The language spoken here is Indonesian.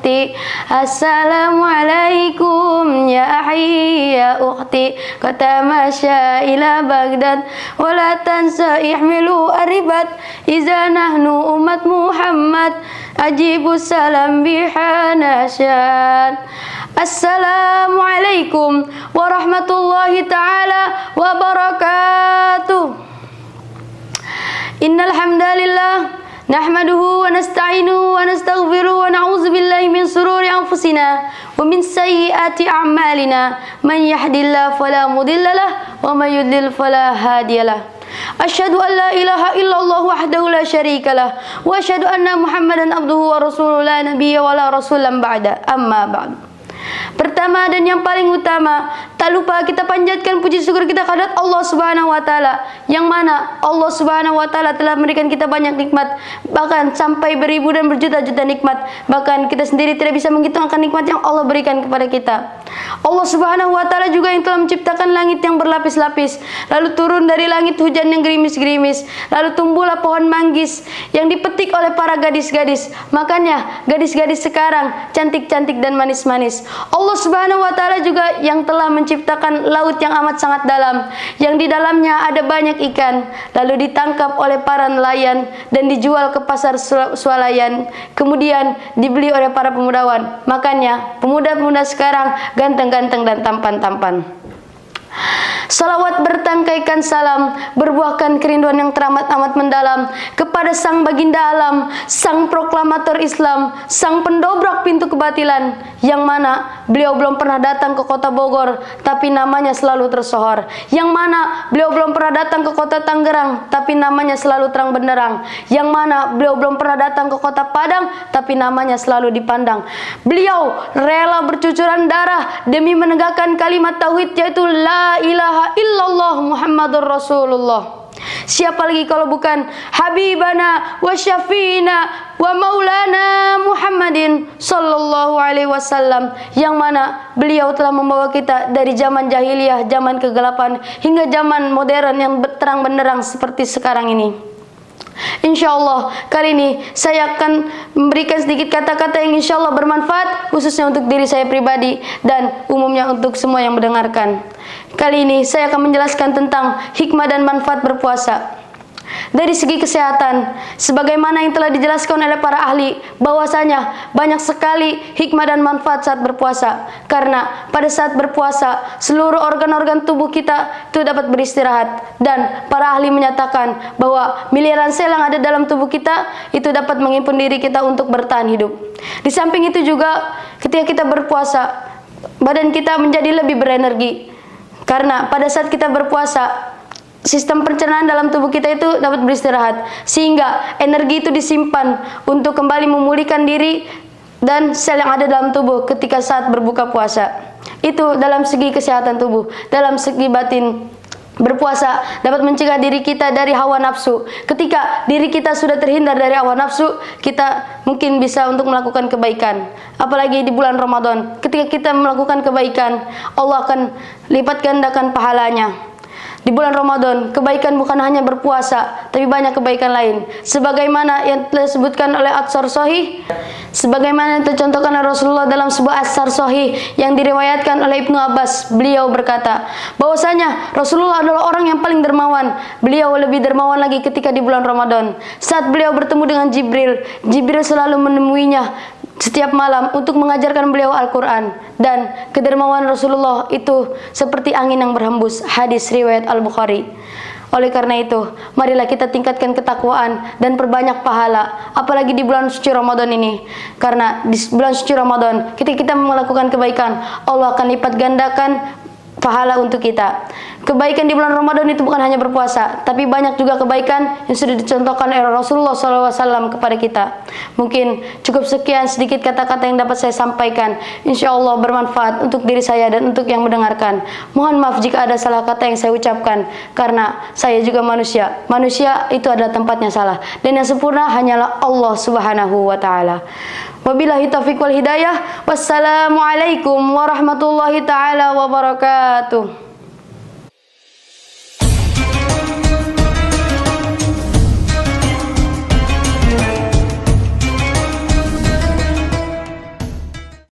ukhti. Assalamualaikum ya akhi ya ukhti. Kata masya ila Baghdad wala tansa ihmilu aribat iza nahnu umat Muhammad ajibu salam bihanasyan. Assalamualaikum warahmatullahi ta'ala wabarakatuh. Innal hamdalillah nahmaduhu wa nasta'inuhu wa nastaghfiruhu wa na'udzu billahi min shururi anfusina wa min sayyiati a'malina. Man yahdihillahu fala mudilla lahu wa may yudlil fala hadiyalah. Asyhadu an la ilaha illallah wahdahu la syarika lah wa asyhadu anna Muhammadan abduhu wa rasuluhu la nabiyya wa la rasulan ba'da. Amma ba'du. Pertama dan yang paling utama, tak lupa kita panjatkan puji syukur kita kehadirat Allah Subhanahu wa taala, yang mana Allah Subhanahu wa taala telah memberikan kita banyak nikmat, bahkan sampai beribu dan berjuta-juta nikmat. Bahkan kita sendiri tidak bisa menghitung akan nikmat yang Allah berikan kepada kita. Allah Subhanahu wa taala juga yang telah menciptakan langit yang berlapis-lapis, lalu turun dari langit hujan yang gerimis-gerimis, lalu tumbuhlah pohon manggis yang dipetik oleh para gadis-gadis. Makanya gadis-gadis sekarang cantik-cantik dan manis-manis. Allah Subhanahu wa taala juga yang telah menciptakan laut yang amat sangat dalam, yang di dalamnya ada banyak ikan, lalu ditangkap oleh para nelayan dan dijual ke pasar swalayan, kemudian dibeli oleh para pemudawan. Makanya pemuda-pemuda sekarang ganteng-ganteng dan tampan-tampan. Salawat bertangkaikan salam, berbuahkan kerinduan yang teramat amat mendalam kepada sang baginda alam, sang proklamator Islam, sang pendobrak pintu kebatilan, yang mana beliau belum pernah datang ke kota Bogor, tapi namanya selalu tersohor. Yang mana beliau belum pernah datang ke kota Tangerang, tapi namanya selalu terang benderang. Yang mana beliau belum pernah datang ke kota Padang, tapi namanya selalu dipandang. Beliau rela bercucuran darah demi menegakkan kalimat tauhid, yaitu la ilaha illallah Muhammadur Rasulullah. Siapa lagi kalau bukan Habibana wa Syafi'ina wa Maulana Muhammadin sallallahu alaihi wasallam, yang mana beliau telah membawa kita dari zaman jahiliyah, zaman kegelapan, hingga zaman modern yang terang benderang seperti sekarang ini. Insyaallah kali ini saya akan memberikan sedikit kata-kata yang insyaallah bermanfaat, khususnya untuk diri saya pribadi dan umumnya untuk semua yang mendengarkan. Kali ini saya akan menjelaskan tentang hikmah dan manfaat berpuasa. Dari segi kesehatan, sebagaimana yang telah dijelaskan oleh para ahli, bahwasanya banyak sekali hikmah dan manfaat saat berpuasa. Karena pada saat berpuasa, seluruh organ-organ tubuh kita itu dapat beristirahat. Dan para ahli menyatakan bahwa miliaran sel yang ada dalam tubuh kita itu dapat menghimpun diri kita untuk bertahan hidup. Di samping itu juga, ketika kita berpuasa, badan kita menjadi lebih berenergi. Karena pada saat kita berpuasa, sistem pencernaan dalam tubuh kita itu dapat beristirahat, sehingga energi itu disimpan untuk kembali memulihkan diri dan sel yang ada dalam tubuh ketika saat berbuka puasa. Itu dalam segi kesehatan tubuh. Dalam segi batin, berpuasa dapat mencegah diri kita dari hawa nafsu. Ketika diri kita sudah terhindar dari hawa nafsu, kita mungkin bisa untuk melakukan kebaikan. Apalagi di bulan Ramadan, ketika kita melakukan kebaikan, Allah akan lipat gandakan pahalanya. Di bulan Ramadan, kebaikan bukan hanya berpuasa, tapi banyak kebaikan lain. Sebagaimana yang telah disebutkan oleh Atsar Sahih, sebagaimana yang tercontohkan oleh Rasulullah dalam sebuah Atsar Sahih yang diriwayatkan oleh Ibnu Abbas. Beliau berkata, bahwasanya Rasulullah adalah orang yang paling dermawan. Beliau lebih dermawan lagi ketika di bulan Ramadan. Saat beliau bertemu dengan Jibril, Jibril selalu menemuinya setiap malam untuk mengajarkan beliau Al-Quran. Dan kedermawan Rasulullah itu seperti angin yang berhembus. Hadis riwayat Al-Bukhari. Oleh karena itu, marilah kita tingkatkan ketakwaan dan perbanyak pahala, apalagi di bulan suci Ramadan ini. Karena di bulan suci Ramadan, ketika kita melakukan kebaikan, Allah akan lipat gandakan pahala untuk kita. Kebaikan di bulan Ramadan itu bukan hanya berpuasa, tapi banyak juga kebaikan yang sudah dicontohkan oleh Rasulullah SAW kepada kita. Mungkin cukup sekian sedikit kata-kata yang dapat saya sampaikan. Insya Allah bermanfaat untuk diri saya dan untuk yang mendengarkan. Mohon maaf jika ada salah kata yang saya ucapkan, karena saya juga manusia. Manusia itu adalah tempatnya salah, dan yang sempurna hanyalah Allah Subhanahu wa Ta'ala. Wabillahi taufiq wal hidayah. Wassalamualaikum warahmatullahi taala wabarakatuh.